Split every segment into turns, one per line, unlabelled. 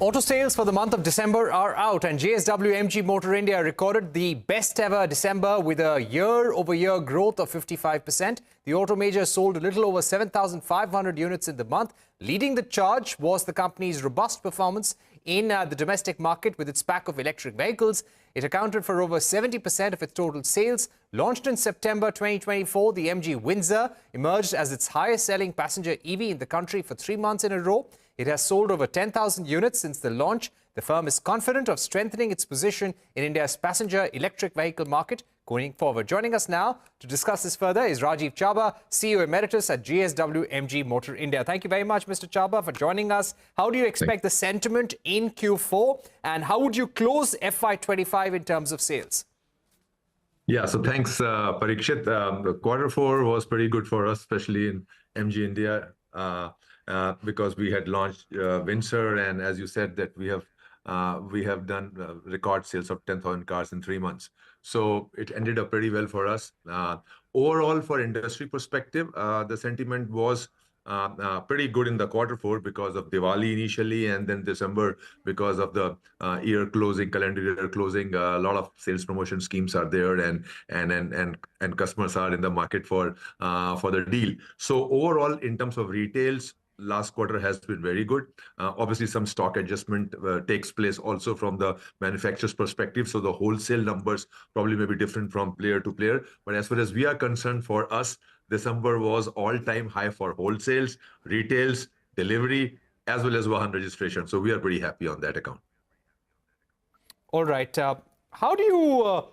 Auto sales for the month of December are out, and JSW MG Motor India recorded the best ever December with a year-over-year growth of 55%. The auto major sold a little over 7,500 units in the month. Leading the charge was the company's robust performance in the domestic market with its pack of electric vehicles. It accounted for over 70% of its total sales. Launched in September 2024, the MG Windsor emerged as its highest-selling passenger EV in the country for 3 months in a row. It has sold over 10,000 units since the launch. The firm is confident of strengthening its position in India's passenger electric vehicle market going forward. Joining us now to discuss this further is Rajeev Chaba, CEO Emeritus at JSW MG Motor India. Thank you very much, Mr. Chaba, for joining us. How do you expect the sentiment in Q4, and how would you close FY25 in terms of sales?
Yeah, so thanks, Parikshit. The Q4 was pretty good for us, especially in MG India, because we had launched Windsor, and as you said, that we have done record sales of 10,000 cars in 3 months. So it ended up pretty well for us. Overall, for industry perspective, the sentiment was pretty good in the Q4 because of Diwali initially, and then December because of the calendar year closing. A lot of sales promotion schemes are there, and customers are in the market for the deal. So overall, in terms of retails, last quarter has been very good. Obviously, some stock adjustment takes place also from the manufacturer's perspective. So the wholesale numbers probably may be different from player to player. But as far as we are concerned, for us, December was all-time high for wholesales, retails, delivery, as well as Vahan registration. So we are pretty happy on that account.
All right. How do you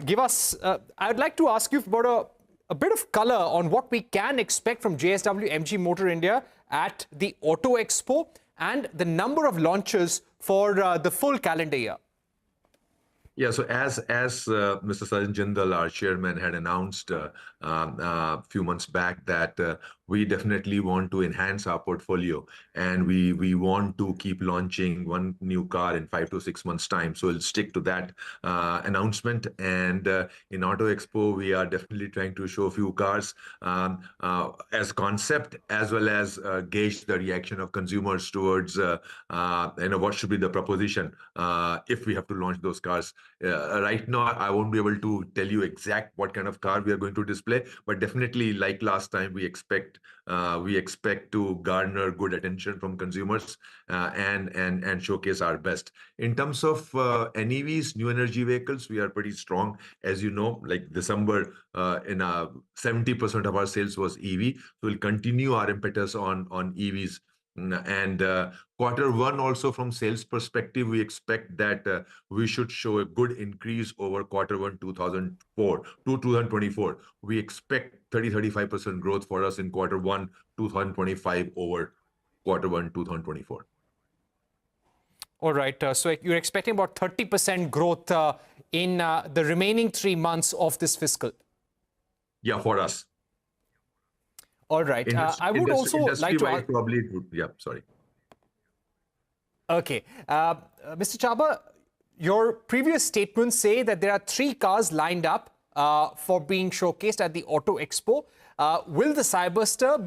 give us... I'd like to ask you about a bit of color on what we can expect from JSW MG Motor India at the Auto Expo and the number of launches for the full calendar year.
Yeah, so as Mr. Sajjan Jindal, our chairman, had announced a few months back that we definitely want to enhance our portfolio, and we want to keep launching one new car in 5 to 6 months' time. So we'll stick to that announcement. And in Auto Expo, we are definitely trying to show a few cars as concept, as well as gauge the reaction of consumers towards what should be the proposition if we have to launch those cars. Right now, I won't be able to tell you exact what kind of car we are going to display, but definitely, like last time, we expect to garner good attention from consumers and showcase our best. In terms of NEVs, new energy vehicles, we are pretty strong. As you know, like December, 70% of our sales was EV. So we'll continue our impetus on EVs. And Q1 also, from sales perspective, we expect that we should show a good increase over Q1 2024. We expect 30-35% growth for us in Q1 2025 over Q1 2024.
All right. So you're expecting about 30% growth in the remaining 3 months of this fiscal?
Yeah, for us.
All right. I would also like to ask...
Probably it would, yeah, sorry.
Okay. Mr. Chaba, your previous statements say that there are 3 cars lined up for being showcased at the Auto Expo. Will the Cyberster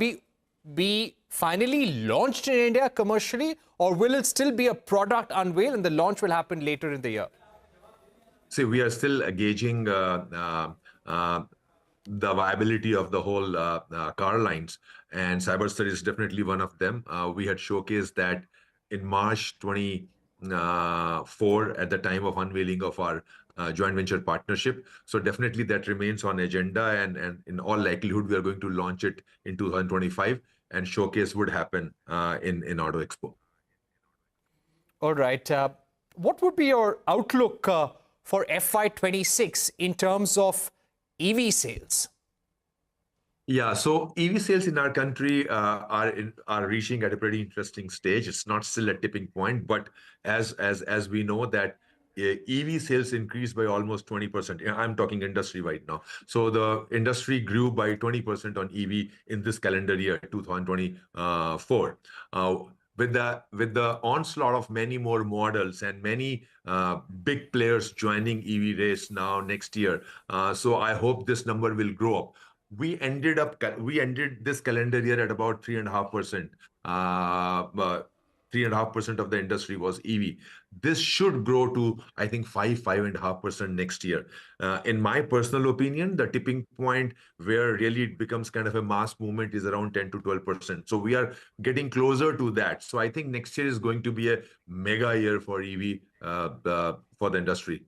be finally launched in India commercially, or will it still be a product unveil and the launch will happen later in the year?
See, we are still gauging the viability of the whole car lines, and Cyberster is definitely one of them. We had showcased that in March 24 at the time of unveiling of our joint venture partnership. So definitely that remains on agenda, and in all likelihood, we are going to launch it in 2025, and showcase would happen in Auto Expo.
All right. What would be your outlook for FY26 in terms of EV sales?
Yeah, so EV sales in our country are reaching at a pretty interesting stage. It's not still a tipping point, but as we know that EV sales increased by almost 20%. I'm talking industry right now. So the industry grew by 20% on EV in this calendar year, 2024. With the onslaught of many more models and many big players joining EV race now next year, so I hope this number will grow up. We ended this calendar year at about 3.5%, 3.5% of the industry was EV. This should grow to, I think, 5.5% next year. In my personal opinion, the tipping point where really it becomes kind of a mass movement is around 10 to 12%. So we are getting closer to that. So I think next year is going to be a mega year for EV for the industry.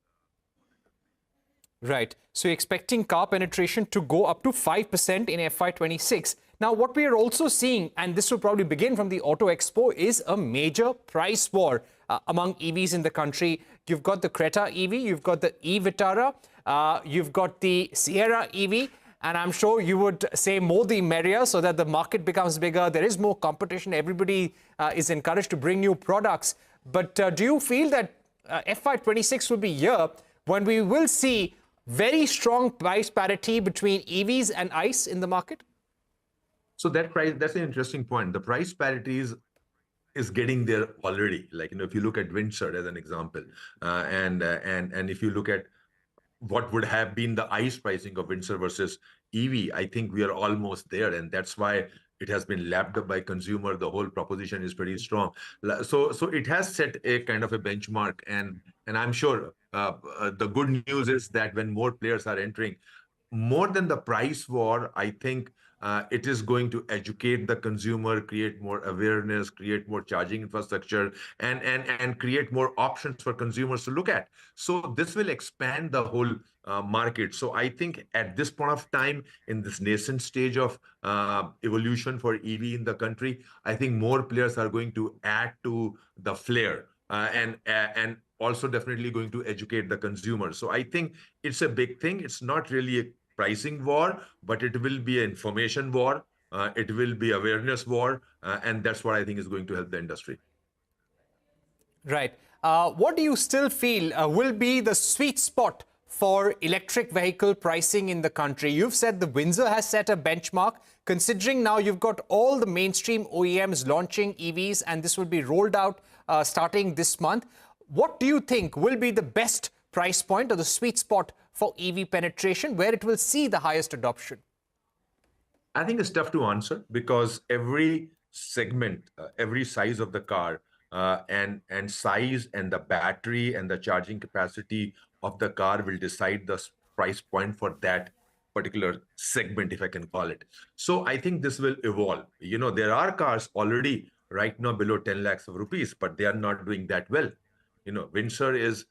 Right. So you're expecting car penetration to go up to 5% in FY26. Now, what we are also seeing, and this will probably begin from the Auto Expo, is a major price war among EVs in the country. You've got the Creta EV, you've got the e-Vitara, you've got the Sierra EV, and I'm sure you would say more the merrier so that the market becomes bigger. There is more competition. Everybody is encouraged to bring new products. But do you feel that FY26 will be a year when we will see very strong price parity between EVs and ICE in the market?
So that's an interesting point. The price parity is getting there already. Like, if you look at Windsor as an example, and if you look at what would have been the ICE pricing of Windsor versus EV, I think we are almost there, and that's why it has been lapped up by consumer. The whole proposition is pretty strong. So it has set a kind of a benchmark, and I'm sure the good news is that when more players are entering, more than the price war, I think it is going to educate the consumer, create more awareness, create more charging infrastructure, and create more options for consumers to look at. So this will expand the whole market. So I think at this point of time, in this nascent stage of evolution for EV in the country, I think more players are going to add to the flair and also definitely going to educate the consumer. So I think it's a big thing. It's not really a pricing war, but it will be an information war. It will be awareness war. And that's what I think is going to help the industry.
Right. What do you still feel will be the sweet spot for electric vehicle pricing in the country? You've said the Windsor has set a benchmark. Considering now you've got all the mainstream OEMs launching EVs, and this will be rolled out starting this month. What do you think will be the best price point or the sweet spot for EV penetration, where it will see the highest adoption?
I think it's tough to answer because every segment, every size of the car, and size and the battery and the charging capacity of the car will decide the price point for that particular segment, if I can call it. So I think this will evolve. There are cars already right now below 10 lakhs of rupees, but they are not doing that well. Windsor is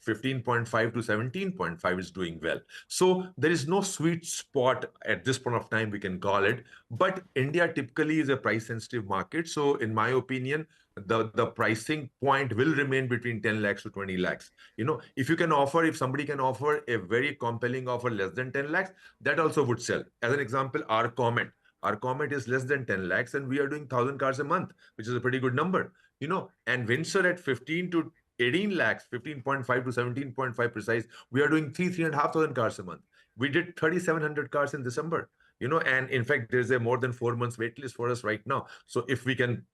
15.5 to 17.5 is doing well. So there is no sweet spot at this point of time, we can call it. But India typically is a price sensitive market. So in my opinion, the pricing point will remain between 10 lakhs to 20 lakhs. If somebody can offer a very compelling offer less than 10 lakhs, that also would sell. As an example, our Comet is less than 10 lakhs and we are doing 1,000 cars a month, which is a pretty good number. And Windsor at 15 to 18 lakhs, 15.5 to 17.5 precise, we are doing 3,500 cars a month. We did 3,700 cars in December, and in fact, there's a more than 4 months wait list for us right now. So if we can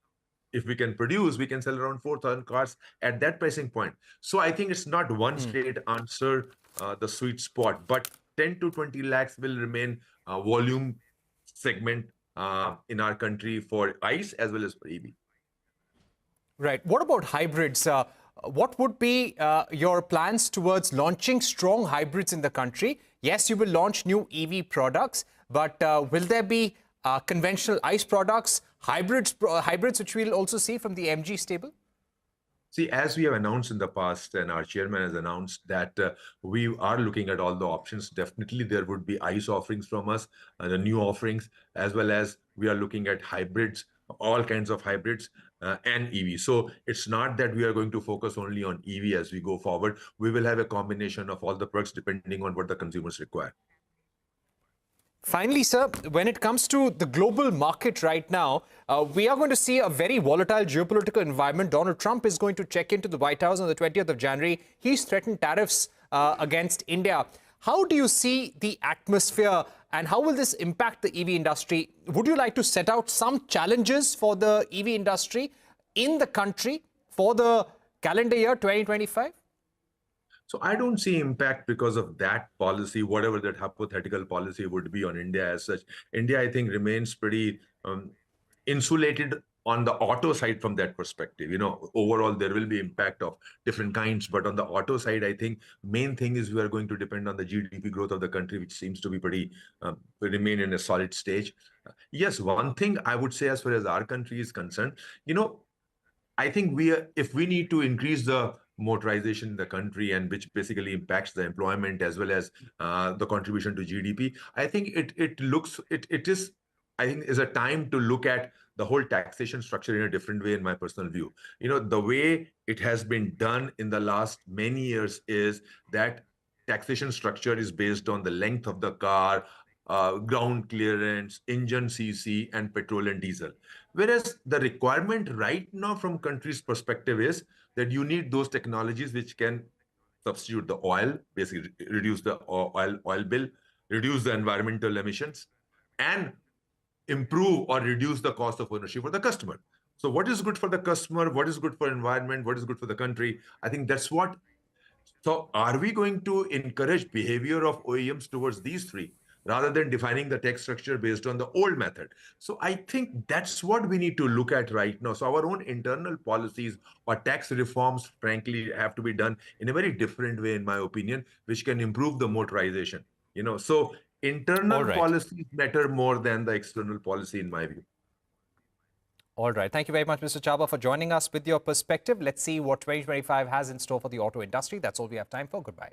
produce, we can sell around 4,000 cars at that pricing point. So I think it's not one straight answer, the sweet spot, but 10 to 20 lakhs will remain volume segment in our country for ICE as well as for EV.
Right. What about hybrids? What would be your plans towards launching strong hybrids in the country? Yes, you will launch new EV products, but will there be conventional ICE products, hybrids which we'll also see from the MG stable?
See, as we have announced in the past, and our chairman has announced that we are looking at all the options. Definitely, there would be ICE offerings from us, the new offerings, as well as we are looking at hybrids, all kinds of hybrids and EV. So it's not that we are going to focus only on EV as we go forward. We will have a combination of all the products depending on what the consumers require.
Finally, sir, when it comes to the global market right now, we are going to see a very volatile geopolitical environment. Donald Trump is going to check into the White House on the 20th of January. He's threatened tariffs against India. How do you see the atmosphere and how will this impact the EV industry? Would you like to set out some challenges for the EV industry in the country for the calendar year 2025?
So I don't see impact because of that policy, whatever that hypothetical policy would be on India as such. India, I think, remains pretty insulated on the auto side from that perspective. Overall there will be impact of different kinds, but on the auto side, I think main thing is we are going to depend on the GDP growth of the country, which seems to be pretty remain in a solid stage. Yes, one thing I would say as far as our country is concerned, I think if we need to increase the motorization in the country, and which basically impacts the employment as well as the contribution to GDP, I think it is, I think, is a time to look at the whole taxation structure in a different way, in my personal view. The way it has been done in the last many years is that taxation structure is based on the length of the car, ground clearance, engine CC, and petrol and diesel. Whereas the requirement right now from country's perspective is that you need those technologies which can substitute the oil, basically reduce the oil bill, reduce the environmental emissions, and improve or reduce the cost of ownership for the customer. So what is good for the customer, what is good for environment, what is good for the country? I think that's what. So are we going to encourage behavior of OEMs towards these three rather than defining the tax structure based on the old method? So I think that's what we need to look at right now. So our own internal policies or tax reforms, frankly, have to be done in a very different way, in my opinion, which can improve the motorization. So
All
internal
right.
policies matter more than the external policy, in my view.
All right. Thank you very much, Mr. Chaba, for joining us with your perspective. Let's see what 2025 has in store for the auto industry. That's all we have time for. Goodbye.